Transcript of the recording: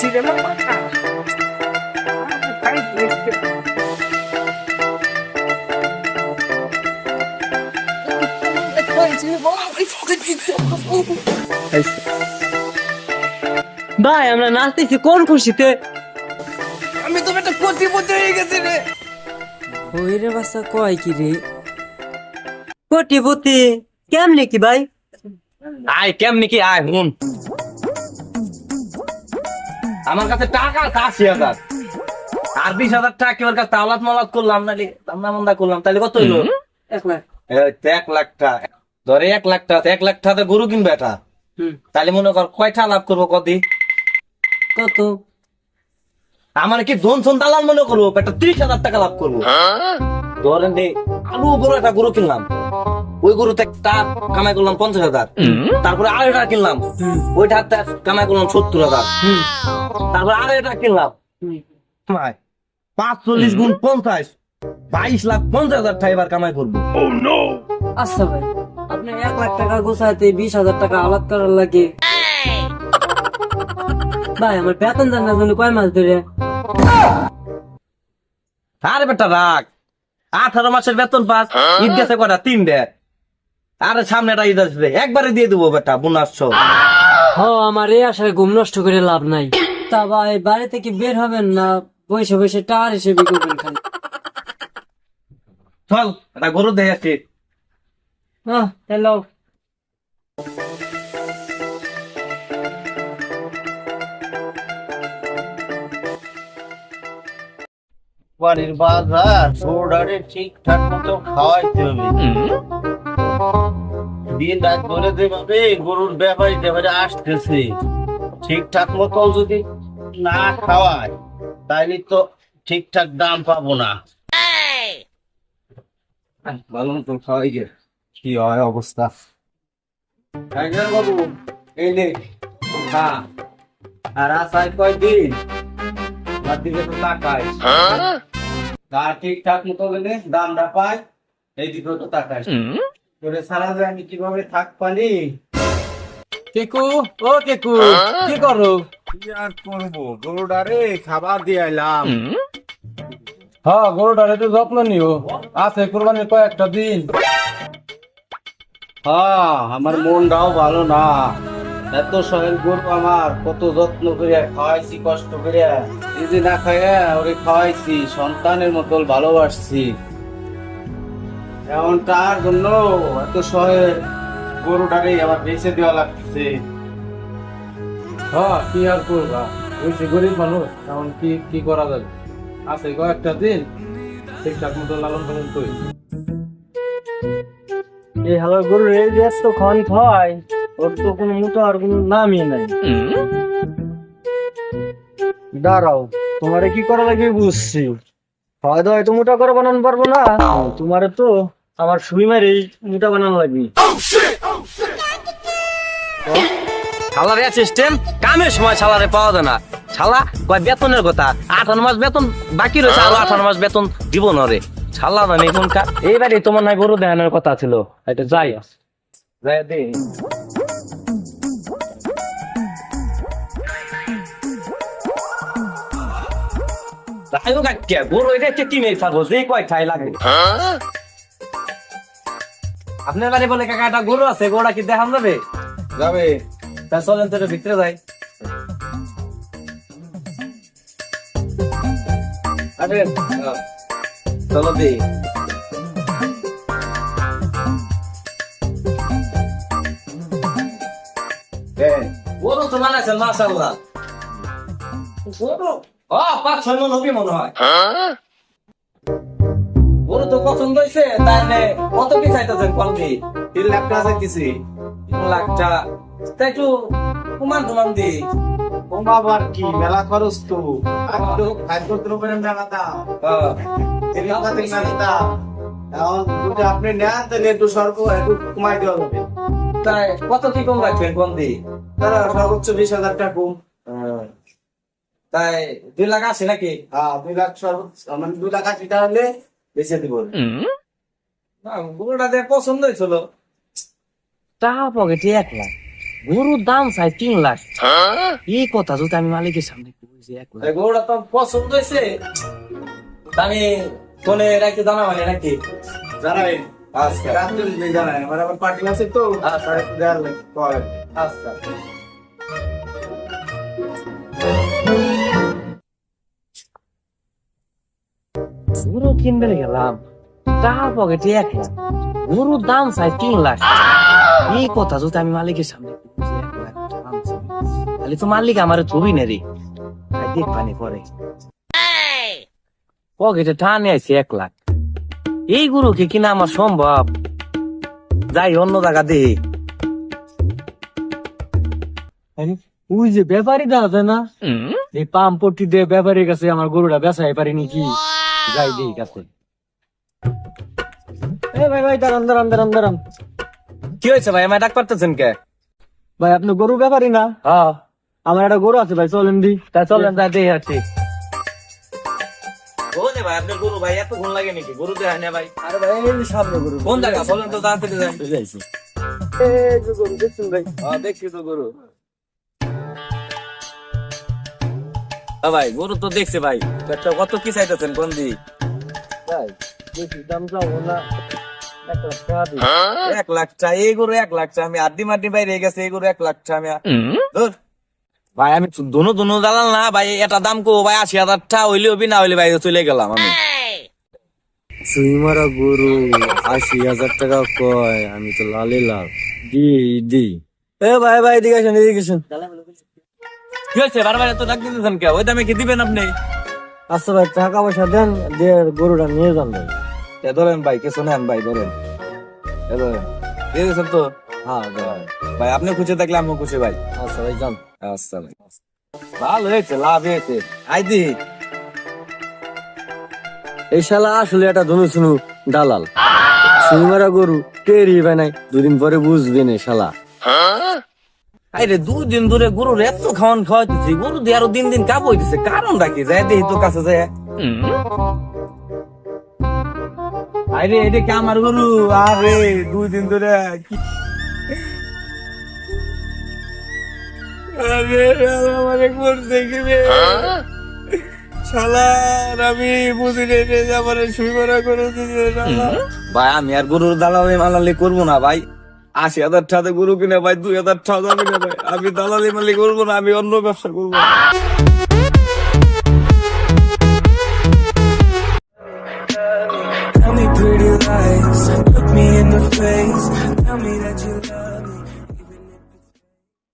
গেছি রে বাবা। ভাই আমরা নাচতেছি কোন খুশিতে? আমি তো একটা কোটিপতি হয়ে গেছি রে। ওই রে বাচ্চা কয় কি রে? কোটিপতি কেমনে কি ভাই? আয় কেমনি কি আয় হুন, আমার কাছে টাকা আছে ৮০,০০০ আর ২০,০০০ টাকা কি ওর কাছে তাওলাত মালাত করলাম নালি দামনা মন্দা করলাম তাহলে কত হইলো? 1 লাখ। এই তো ১ লাখ টাকা ধরে ১ লাখ টাকা ১ লাখ টাকা গরু কিনবে এটা তাহলে মনে কর কয়টা লাভ করবো কদি? কত? আমার কি ধন সন দালাল মনে করবো একটা ৩০,০০০ টাকা লাভ করবো। ধরেন দে আলু বড় একটা গরু কিনলাম, ওই গরুতে একটা কামাই করলাম ৫০,০০০, তারপরে আরেকটা কিনলাম ওইটা কামাই করলাম ৭০,০০০, তারপরে আরেকটা কিনলাম ৪৫ গুণ ৫০ ২২,৫০,০০০ টাকা এবার কামাই করবো। আচ্ছা ভাই, আপনি 1 লাখ টাকা গোছাইতে 20,000 টাকা আলাদ করার লাগে। ভাই আমার বেতন জানার জন্য কয় মাস ধরে? আরে বেটা রাখ, ১৮ মাসের বেতন পাস, ঈদ গেছে কটা ৩ ডে, আরে সামনে একটা ঈদ আসবে একবারে দিয়ে দেবো বেটা বোনাস সহ। আমার এই আশায় ঘুম নষ্ট করে লাভ নাই। তা ভাই বাড়ি থেকে বের হবেন না বসে বসে টার হিসেবে করবেন খালি? চল একটা গরু দেখে আসছি। হ্যালো। বাড়ির বাজার সোডারে ঠিকঠাক মতো খাওয়াইতে হবে। দিন রাত ধরে যেভাবে গরুর ব্যাপারে আসতেছে ঠিকঠাক মতো যদি না খাওয়ায় তাইলে তো ঠিকঠাক দাম পাবো না। ভালো মতো খাওয়াই গে কি হয় অবস্থা। বাবু এই নে খা, আর আসায় কয়দিন আমার দিকে তো তাকাই, আর ঠিকঠাক মতো গেলে দামটা পাই এই দিকে তো তাকাই করে সারা যায় আমি কিভাবে থাক পারি। কেকু ও কেকু কি করো? কি আর করবো, গরুটারে খাবার দিয়ে আইলাম। হ্যাঁ গরুটার একটু যত্ন নিও, আছে কোরবানির কয়েকটা দিন। হ্যাঁ আমার মনটাও ভালো না, এত সহেল গরু আমার কত যত্ন করে খাওয়াইছি কষ্ট করে, নিজে না খাইয়া ওরে খাওয়াইছি সন্তানের মতো ভালোবাসছি, এখন তার জন্য এত সহেল গরুটারে আমার বেঁচে দেওয়া লাগতেছে। হ্যাঁ কি আর করবা, ওই সে গরিব মানুষ, এখন কি কি করা যাবে, আছে কয়েকটা দিন ঠিকঠাক মতো লালন পালন করি। এই হালার গরুর এই যে এত খন খায়, ওর তো কোনো মতো আর কোনো নামই নাই। দাঁড়াও, তোমারে কি করা লাগে বুঝছি। হয়তো হয়তো মোটা করে বানানো পারবো না, তোমারে তো আমার সুই মারি মোটা বানানো লাগবে। শালারে সিস্টেম কামের সময় শালারে পাওয়া যায় না, শালা কয় বেতনের কথা ১৮ মাস বেতন বাকি রয়েছে, আরো ১৮ মাস বেতন দিব না রে শালা না এখনকার। এইবারে তোমার নাই গরু দেখানোর কথা ছিল, এটা যাই যাই দে গরু এটা কিনে থাকবো যে কয় খাই লাগে। আপনার বাড়ি বলে কাকা একটা গরু আছে, গরুটা কি দেখান যাবে? যাবে তা চলেন তো ভিতরে যাই। আরে চলো দি গরু তো বানাইছেন মাশাআল্লাহ, গরু ৫-৬ মন হবে মনে হয়। গরু তো পছন্দ হয়েছে, তাহলে কত কি চাইতেছেন কলদি? ৩ লাখ টাকা চাইতেছি। ৩ লাখ টাকা তাই একটু কুমান দি। ও বাবার কি মেলা খরচ তো, একটু খাদ্য দ্রব্যের মেলা দাম, এখন যদি আপনি নেন তাহলে একটু একটু কমাই দেওয়া যাবে। তাই কত কি কম রাখবেন কলদি? তারা সর্বোচ্চ ২০,০০০ টাকা কম। তাই ২ লাখ আছে নাকি? হ্যাঁ ২ লাখ সর্বোচ্চ, মানে ২ লাখ ৮০ টাকা হলে বেঁচে দিব। না গরুটা দিয়ে পছন্দ হয়েছিল, টাকা পকেটে 1 লাখ, গরুর দাম চাই 3 লাখ। এই কথা যদি আমি মালিকের সামনে কই যে 1 লাখ, গরুটা তো পছন্দ হয়েছে, আমি ফোনে রাখতে জানাবানি নাকি? জানাই আচ্ছা রাত্রে দিয়ে জানাই, আমার আবার পার্টি আছে তো, আচ্ছা দেওয়ার লাগে কয়। আচ্ছা। গরু কিনবে গেলাম, টাকা পকেটে 1 লাখ, গরুর দাম চাই 3 লাখ। এই কথা যদি আমি মালিকের সামনে কই যে 1 লাখ দাম চাই, তাহলে তো মালিক আমার ছবি নেই রে, দেখ পানি পরে পকেটে টানে আছে 1 লাখ। এই গরুকে কিনা আমার সম্ভব? যাই অন্য জায়গা দেখি। ওই যে ব্যাপারীটা আছে না, এই পাম্প পট্টি দিয়ে ব্যাপারীর কাছে আমার গরুটা বেচাই পারিনি কি, যাই দিই কাছে। এ ভাই ভাই দাঁড়ান দাঁড়ান দাঁড়ান দাঁড়ান, কি হয়েছে ভাই, আমায় ডাক পারতেছেন কে? ভাই আপনি গরু ব্যাপারী না? হ্যাঁ আমার একটা গরু আছে ভাই, চলেন দি। তা চলেন তাই দেখে আসি। কোনে ভাই আপনার গরু ভাই, এত গুণ লাগে নাকি? গরু দেখায় না ভাই। আরে ভাই এই যে সামনে গরু। কোন জায়গা বলেন তো, তাড়াতাড়ি যাই। এই যে গরু দেখছেন ভাই? দেখছি তো গরু। ভাই গরু তো দেখছি ভাই, একটা কত কি চাইতেছেন কোন দিক? ভাই বেশি দাম যাবো না, 1 লাখ টাকা দিই। 1 লাখ চা, এই গরু 1 লাখ চা, আমি আড্ডি মাড্ডি বাইরে গেছে, এই গরু 1 লাখ চা আমি ধুর। ভাই আমি দোনো দোনো দালাল না ভাই, এটা দাম কো ভাই 80,000 টাকা হইলে হবি, না হইলে ভাই চলে গেলাম আমি। সুই মারা গরু 80,000 টাকা কয়, আমি তো লালে লাল দি দি। এ ভাই ভাই এদিকে আসেন এদিকে আসেন। কি হয়েছে বারবার এত ডাক দিতেছেন কে? ওই দামে কি দিবেন আপনি? আচ্ছা ভাই টাকা পয়সা দেন, দিয়ে গরুটা নিয়ে যান ভাই। এ ধরেন ভাই, কিছু নেন ভাই, ধরেন এ ধরেন, দিয়ে দিয়েছেন তো? হ্যাঁ ভাই। ভাই আপনি খুশি থাকলে আমিও খুশি ভাই। আচ্ছা ভাই যান। আচ্ছা ভাই, ভালো হয়েছে, লাভ হয়েছে। আই দি এই শালা আসলে একটা ধনু শুনু দালাল, সুই মারা গরু টেরি ভাই নাই, 2 দিন পরে বুঝবে না শালা। আরে 2 দিন ধরে গরুর এত খাওয়ান খাওয়াইতেছি, গরু দিয়ে আরো দিন দিন কাপ হইতেছে, কারণ রাখি যায় দেখি তো কাছে যায়। আরে এটা কি আমার গরু? আরে 2 দিন ধরে কি আরে আমারে করতে গেলে শালার, আমি বুঝি রে যে আমারে শুই মারা করে দিছে শালা। ভাই আমি আর গরুর দালালি মালালি করবো না ভাই, 80,000 টাকা গরু কিনে ভাই 2,000 টাকা যাবে না ভাই, আমি দালালি মালি করবো না, আমি অন্য ব্যবসা করবো। Tell me pretty lies, look me in the face. Tell me that you love